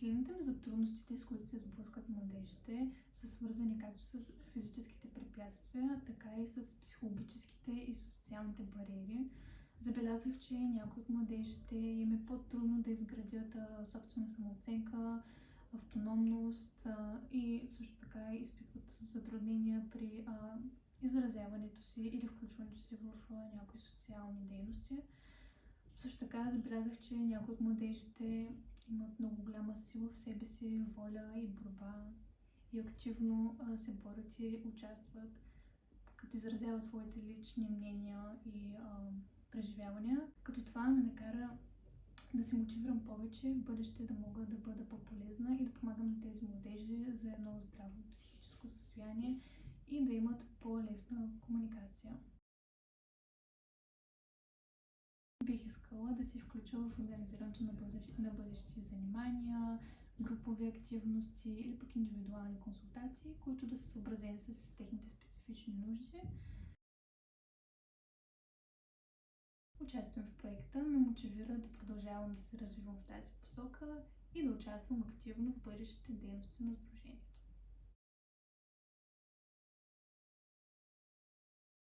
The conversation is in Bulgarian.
Впечатленията ми за трудностите, с които се сблъскват младежите, са свързани както с физическите препятствия, така и с психологическите и социалните бариери. Забелязах, че някои от младежите им е по-трудно да изградят собствена самооценка, автономност и също така изпитват затруднения при изразяването си или включването си в някои социални дейности. Също така забелязах, че някои от младежите имат много голяма сила в себе си, воля и борба и активно се борят и участват, като изразяват своите лични мнения и преживявания. Като това ме накара да се мотивирам повече в бъдеще, да мога да бъда по-полезна и да помагам на тези младежи за едно здраво психическо състояние и да имат по-лесна комуникация. Бих искала да се включа в организирането на бъдещи занимания, групови активности или пък индивидуални консултации, които да са съобразени с техните специфични нужди. Участието в проекта ме мотивира да продължавам да се развивам в тази посока и да участвам активно в бъдещите дейности на Сдружението.